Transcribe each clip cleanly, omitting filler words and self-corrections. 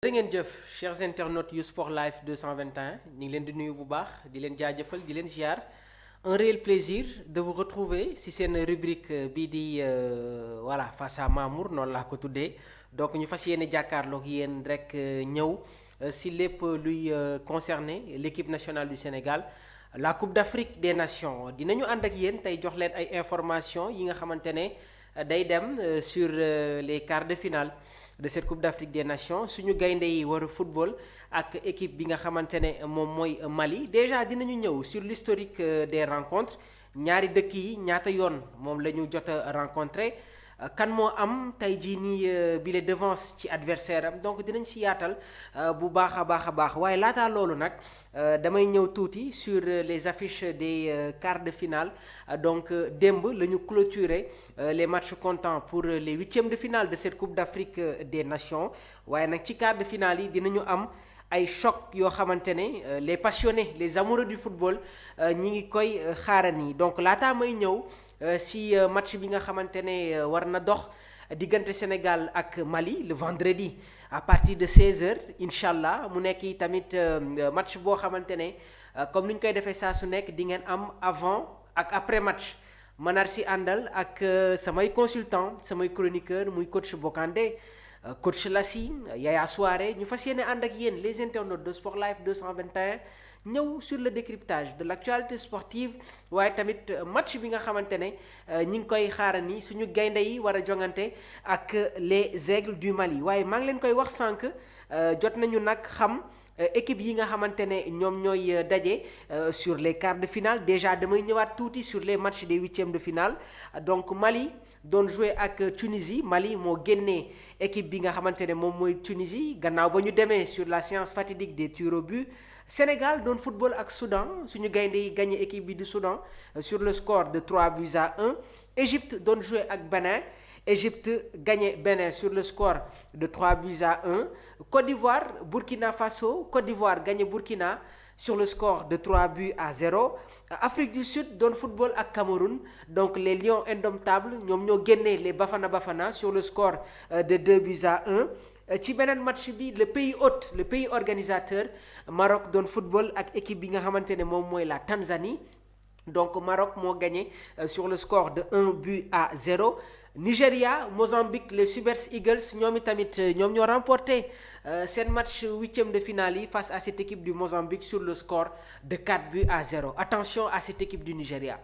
jërë ngeen jëf chers internautes yu Sport Life 221 ñu ngi leen di nuyu bu baax di leen jaajëfal di leen ziar un réel plaisir de vous retrouver si seen rubrique bii di voilà face à Mamour noonu laa ko tuddee donc ñu fas yéene jàkkaarloog yéen rek ñëw si lépp luy concerner l'équipe nationale du Sénégal la Coupe d'Afrique des Nations dinañu ànd ak yéen tey jox leen ay informations yi nga xamante ne day dem sur les quarts de finale de cette Coupe d'Afrique des Nations suñu gaynde yi war a football ak équipe bi nga xamante ne moom mooy Mali déjà dinañu ñëw sur l'historique des rencontres ñaari dëkk yi ñaata yoon moom la ñu jot a rencontré kan moo am tey jii nii bi les devance ci adversaire am donc dinañ si yaatal bu baax a baax a baax waaye laataa loolu nag damay ñëw tuuti sur les affiches des quarts de finale donc démb la ñu clôturer les matchs comptants pour les huitièmes de finale de cette Coupe d'Afrique des Nations waaye nag ci quart de finale yi dinañu am ay choc yoo xamante ne les passionnés les amoureux du football ñi ngi koy xaarani donc laataa may ñëw si match bi nga xamante ne war na dox diggante Sénégal ak Mali le vendredi à partir de 16h incha allah mu nekk tamit match boo xamante ne comme ni ñu koy defee saa su nekk di ngeen am avant ak après match manar si àndal ak samay consultant samay chroniqueur muy coach Bokandé coach Lassi Yaya Souare ñu fas yéene ànd ak yéen les internautes de Sport Life 221 ñëw sur le décryptage de l'actualité sportive waaye tamit match bi nga xamante ne ñi ngi koy xaarani suñu gaynde yi war a jongante ak les aigles du Mali waaye maa ngi leen koy wax sànq jot nañu nag xam équipe yi nga xamante ne ñoom ñooy daje sur les quarts de finale déjà damay ñëwaat tuuti sur les matchs des huitièmes de finale donc Mali doon jouer ak Tunisie Mali moo génnee équipe bi nga xamante ne moom mooy Tunisie gannaaw ba ñu demee sur la séance fatidique des tirs au but Sénégal doon football ak Soudan suñu gaynde yi gagné équipe bi du Soudan sur le score de 3-1 Égypte doon jouer ak Bénin Égypte gagné Bénin sur le score de 3-1 Côte d'Ivoire Burkina Faso Côte d'Ivoire gagné Burkina sur le score de 3-0 Afrique du Sud doon football ak Cameroun donc les Lions indomptables ñoom ñoo génnee les Bafana Bafana sur le score de 2-1 ci beneen match bi le pays hôte le pays organisateur Maroc doon football ak équipe bi nga xamante ne moom mooy la Tanzanie donc Maroc moo gagné sur le score de 1-0 Nigéria Mozambique les Super Eagles ñoom itamit ñoom ñoo remporté seen match huitième de finale yi face à cette équipe du Mozambique sur le score de 4-0 attention à cette équipe du Nigéria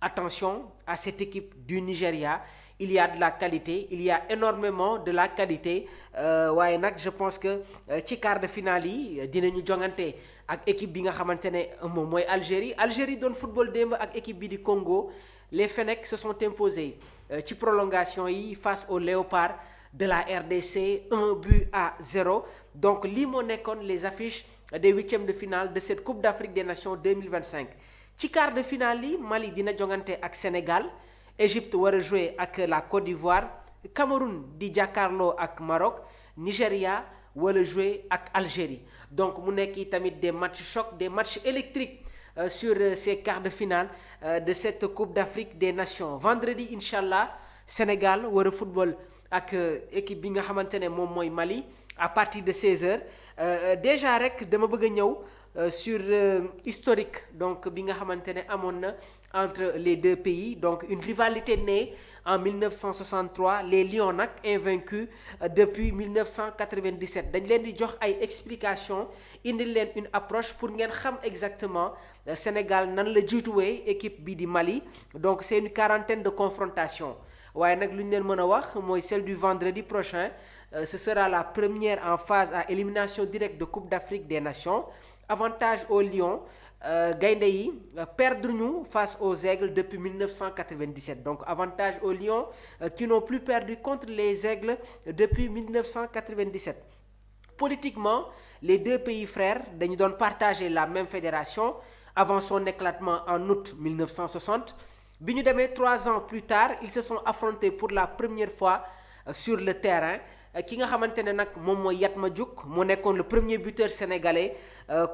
attention à cette équipe du Nigéria il y a de la qualité il y a énormément de la qualité waaye nag je pense que ci quart de finale yi dinañu jongante ak équipe bi nga xamante ne moom mooy Algérie doon football démb ak équipe bi di Congo les Fennecs se sont imposés ci prolongation yi face aux Léopards de la RDC 1-0 donc lii moo nekkoon les affiches des huitièmes de finale de cette Coupe d'Afrique des Nations 2025 ci quart de finale yi Mali dina jongante ak Sénégal Égypte war a jouer ak la Côte d'Ivoire Cameroun di jàkkaarloo ak Maroc Nigéria war a jouer ak Algérie donc mu nekk tamit des matchs chocs des matchs électriques sur ces quarts de finale de cette Coupe d'Afrique des Nations vendredi incha allah Sénégal war a football ak équipe bi nga xamante ne moom mooy Mali à partir de 16h déjà rek dama bëgg a ñëw sur historique donc bi nga xamante ne amoon na entre les deux pays donc une rivalité née en 1963 les Lions nag invaincus depuis 1997 dañ leen di jox ay explications indil leen une approche pour ngeen xam exactement Sénégal nan la jiituwee équipe bi di Mali donc c'est une quarantaine de confrontations waaye nag lu ñu leen mën a wax mooy celle du vendredi prochain ce sera la première en phase à élimination directe de Coupe d'Afrique des Nations avantage aux Lions gaynde yi perdre ñu face aux Aigles depuis 1997 donc avantage aux Lions qui n'ont plus perdu contre les Aigles depuis 1997 politiquement les deux pays frères dañu doon partager la même fédération avant son éclatement en août 1960 bi ñu demee 3 ans plus tard ils se sont affrontés pour la première fois sur le terrain ki nga xamante ne nag moom mooy Yatma Diouk moo nekkoon le premier buteur sénégalais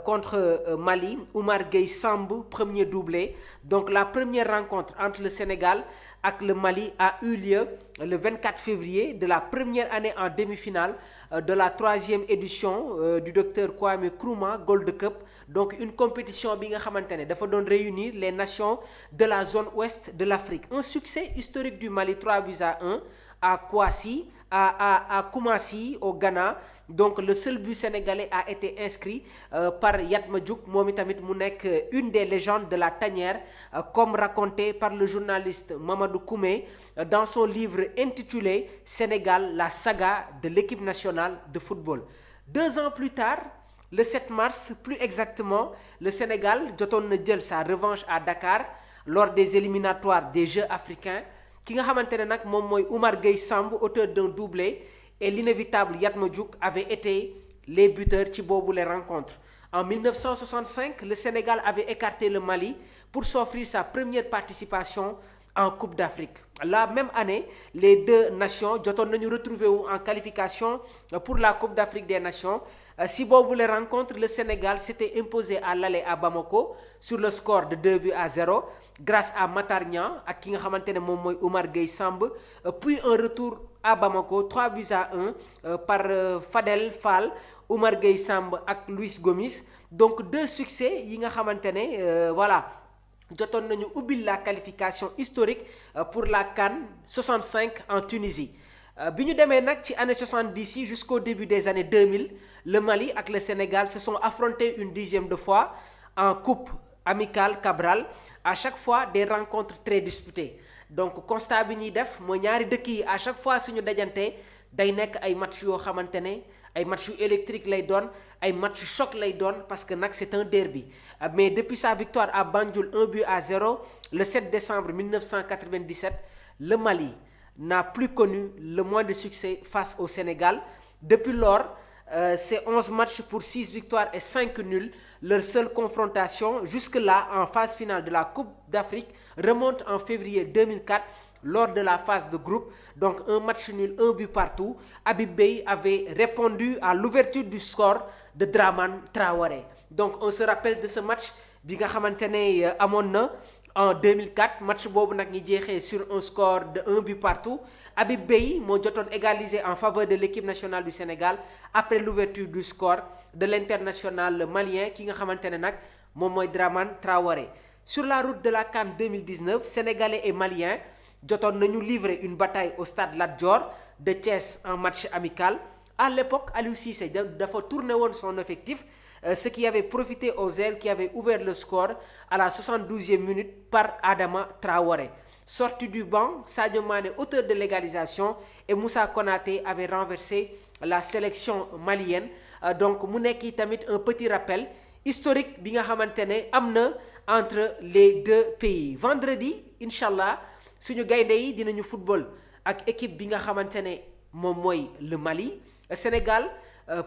contre Mali. Oumar Gueye Samb premier doublé. Donc la première rencontre entre le Sénégal ak le Mali a eu lieu le 24 février de la première année en demi-finale de la 3e édition du docteur Kwame Nkrumah Gold Cup. Donc une compétition bi nga xamante ne dafa doon réunir les nations de la zone ouest de l'Afrique. Un succès historique du Mali 3-1 à Kouassi, à Koumassi au Ghana. Donc le seul but sénégalais a été inscrit par Yatma Diouk moom itamit mu nekk une des légendes de la tanière comme raconté par le journaliste Mamadou Koumé dans son livre intitulé Sénégal, la saga de l'équipe nationale de football. 2 ans plus tard, le 7 mars plus exactement, le Sénégal jotoon na jël sa revanche à Dakar lors des éliminatoires des Jeux africains. Ki nga xamante ne nag moom mooy Oumar Gueye Samb, auteur d'un doublé, et l'inévitable Yatma Diouk avaient été les buteurs ci boobu les rencontres. En 1965, le Sénégal avait écarté le Mali pour s'offrir sa première participation en Coupe d'Afrique. La même année, les deux nations jotoon nañu retrouver wu en qualification pour la Coupe d'Afrique des Nations. Si boobu les rencontres, le Sénégal s'était imposé à l'aller à Bamako sur le score de 2-0 grâce à Matar Niang ak ki nga xamante ne moom mooy Oumar Gueye Samb, puis un retour à Bamako 3-1 par Fadel Fall, Oumar Gueye Samb ak Louis Gomis. Donc 2 succès yi nga xamante ne voilà jotoon nañu ubbil la qualification historique pour la CAN 65 en Tunisie. Bi ñu demee nag ci année 70 yi jusqu'au début des années 2000, le Mali ak le Sénégal se sont affrontés une 10e fois en coupe amicale Cabral. À chaque fois des rencontres très disputées. Donc constat bi ñuy def mooy ñaari dëkk yi à chaque fois suñu dajante day nekk ay match yoo xamante ne ay match yu électrique lay doon, ay match choc lay doon parce que nag c'est un derby. Mais depuis sa victoire à Banjul 1-0 le 7 décembre 1997, le Mali n'a plus connu le moindre succès face au Sénégal. Depuis lors, c'est 11 matchs pour 6 victoires et 5 nuls. Leur seule confrontation jusque-là en phase finale de la Coupe d'Afrique remonte en février 2004 lors de la phase de groupe. Donc un match nul, 1 but partout. Habib Beye avait répondu à l'ouverture du score de Dramane Traoré. Donc on se rappelle de ce match bi nga xamante ne amoon na en 2004. Match boobu nag ñi jeexee sur un score de 1 but partout. Habib Beye moo jotoon égalisé en faveur de l'équipe nationale du Sénégal après l'ouverture du score de l'international malien ki nga xamante ne nag moom mooy Dramane Traoré. Sur la route de la CAN 2019, Sénégalais et Maliens jotoon nañu livrer une bataille au stade Lat Dior de Thiès en match amical. À l'époque, Aliou Cissé dafa tourné woon son effectif, ce qui avait profité aux ailes qui avaient ouvert le score à la 72e minute par Adama Traoré. Sorti du banc, Sadio Mané, auteur de l'égalisation, et Moussa Konaté avaient renversé la sélection malienne. Donc mu nekk tamit un petit rappel historique bi nga xamante ne am na entre les deux pays. Vendredi inchallah suñu gaynde yi dinañu football ak équipe bi nga xamante ne moom mooy le Mali. Sénégal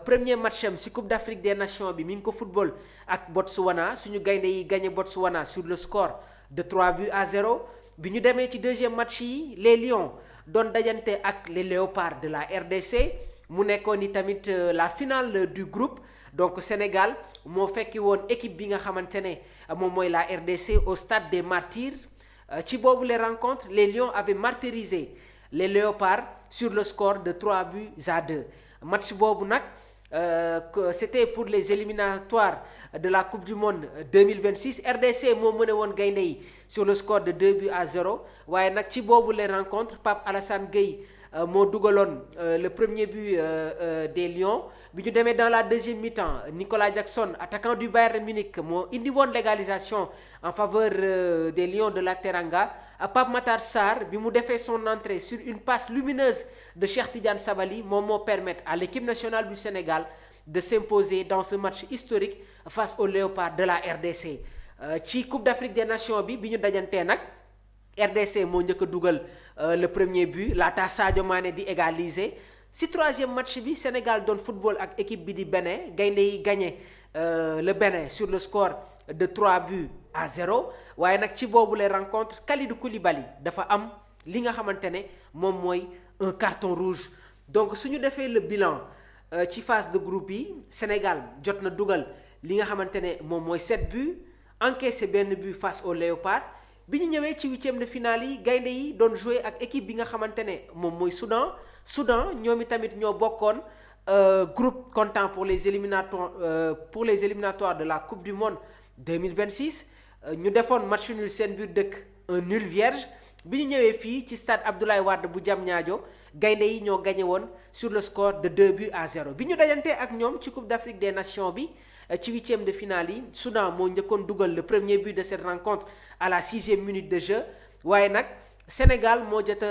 premier match am ci Coupe d'Afrique des Nations bi mi ngi ko football ak Botswana. Suñu gaynde yi gagné Botswana sur le score de 3-0. Bi ñu demee ci deuxième match yi, les Lions doon dajante ak les Léopards de la RDC. Mu nekkoon ni tamit la finale du groupe. Donc Sénégal moo fekki woon équipe bi nga xamante ne moom mooy la RDC au stade des Martyrs. Ci boobu les rencontres, les Lions avaient martyrisé les Léopards sur le score de 3-2. Match boobu nag c'était pour les éliminatoires de la Coupe du Monde 2026. RDC moo mëne woon gaynde yi sur le score de 2-0. waaye nag ci boobu les rencontres, Pape Alassane Gueye moo dugaloon le premier but des Lions. Bi ñu demee dans la deuxième mi-temps, Nicolas Jackson, attaquant du Bayern Munich, moo indi woon l'égalisation en faveur des Lions de la Teranga. Pape Matar Sarr bi mu defee son entrée sur une passe lumineuse de Cheikh Tidiane Sabali moom moo permettre à l'équipe nationale du Sénégal de s'imposer dans ce match historique face aux Léopards de la RDC. Ci Coupe d'Afrique des Nations bi ñu dajantee nag RDC moo njëkk a dugal le premier but laata Sadio Mané di égaliser. Si troisième match bi, Sénégal doon football ak équipe bi di Bénin, gaynde yi gagné le Bénin sur le score de 3-0. waaye nag ci boobu les rencontres, Kalidou Koulibaly dafa am li nga xamante ne moom mooy un carton rouge. donc suñu defee le bilan ci phase de groupe yi Sénégal jot na dugal li nga xamante ne moom mooy 7 buts encaissé benn but face au Léopard. bi ñu ñëwee ci huitième de finale yi gaynde yi doon jouer ak équipe bi nga xamante ne moom mooy Soudan ñoom i tamit ñoo bokkoon groupe comptant pour les éliminatoires de la Coupe du Monde 2026 ñu defoon match nul seen biir dëkk un nul vierge. bi ñu ñëwee fii ci stade Abdoulaye Wade bu Diamniadio gaynde yi ñoo gagné woon sur le score de 2-0 bi ñu dajantee ak ñoom ci Coupe d'Afrique des Nations bi ci huitième de finale yi Soudan moo njëkkoon dugal le premier but de cette rencontre à la 6e minute de jeu waaye nag Sénégal moo jot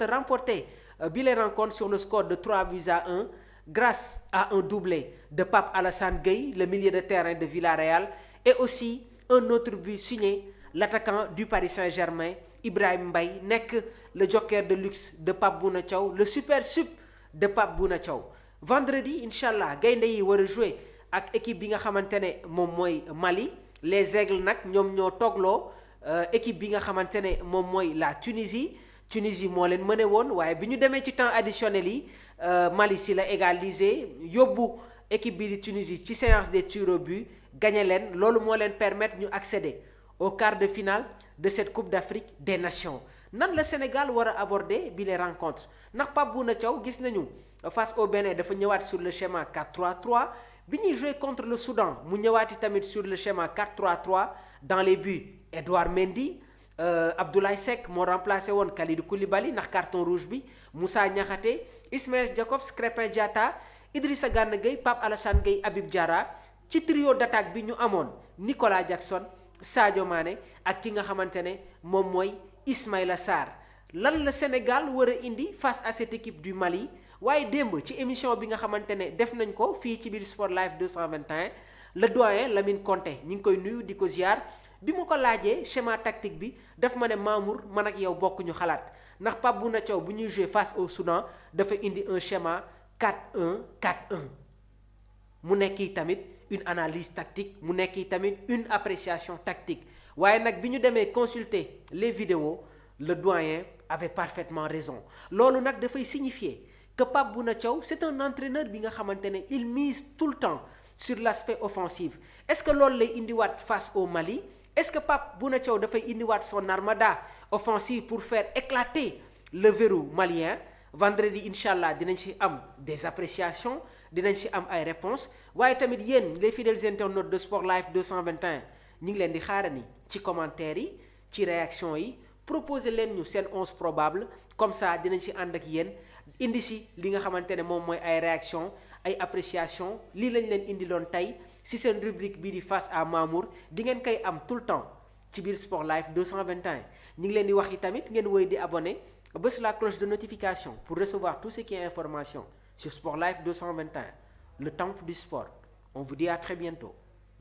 a remporté bi les rencontres sur le score de 3-1 grâce à un doublé de Pape Alassane Gueye le milieu de terrain de Villarreal et aussi un autre but signé l'attaquant du Paris Saint-Germain Ibrahim Mbaye nekk le joker de luxe de Pape Bouna Thiaw le super sub de Pape Bouna Thiaw vendredi incha allah gaynde yi war a jouer ak équipe bi nga xamante ne moom mooy Mali les Aigles nag ñoom ñoo toogloo équipe bi nga xamante ne moom mooy la Tunisie moo leen mëne woon waaye bi ñu demee ci temps additionnel yi Mali si la égalisé yóbbu équipe bi di Tunisie ci séance des tirs au but gagné leen loolu moo leen permettre ñu accéder au quart de finale de cette Coupe d'Afrique des Nations nan la Sénégal war a aborder bi les rencontres ndax Pape Bouna Thiaw gis nañu face au Bénin dafa ñëwaat sur le schéma 4-3-3 bi ñuy jouer contre le Soudan mu ñëwaati tamit sur le schéma 4-3-3 dans les buts Edouard Mendy Abdoulaye Seck moo remplacé woon Kalidou Koulibaly ndax carton rouge bi Moussa Niakhaté Ismaël Jakobs Krépin Diatta Idrissa Gana Gueye Pape Alassane Gueye Habib Diarra ci trio d'attaque bi ñu amoon Nicolas Jackson Sadio Mané ak ki nga xamante ne moom mooy Ismaïla Sarr lan la Sénégal war a indi face à cette équipe du Mali waaye démb ci émission bi nga xamante ne def nañ ko fii ci biir Sport Live 221 le doyen Lamine Conté ñi ngi koy nuyu di ko ziar bi ma ko laajee schéma tactique bi daf ma ne Mamour man ak yow bokkuñu xalaat ndax Pape Bouna Thiaw bu ñuy jouer face au Soudan dafa indi un schéma 4-1-4-1 mu nekk tamit une analyse tactique mu nekk tamit une appréciation tactique waaye nag bi ñu demee consulter les vidéos le doyen avait parfaitement raison loolu nag dafay signifier que Pape Bouna Thiaw c'est un entraîneur bi nga xamante ne il mise tout le temps sur l'aspect offensif est-ce que loolu lay indiwaat face au Mali est-ce que Pape Bouna Thiaw dafay indiwaat son armada offensive pour faire éclater le verrou malien vendredi incha allah dinañ ci am des appréciations dinañ ci am ay réponses waaye tamit yéen les fidèles internautes de Sport Life 221 ñu ngi leen di xaarani ci commentaires yi ci réaction yi proposer leen ñu seen 11 probable comme ça dinañ ci ànd ak yéen indi si li nga xamante ne moom mooy ay réaction ay appréciation lii lañ leen indi loon tey si seen rubrique bii di face à Mamour di ngeen koy am tout le temps ci biir Sport Life 221 ñu ngi leen di wax yi tamit ngeen woy di abonné bës la cloche de notification pour recevoir tout ce qui est information sur Sport Life 221 le temple du sport on vous dit à très bientôt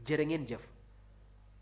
jërë ngeen jëf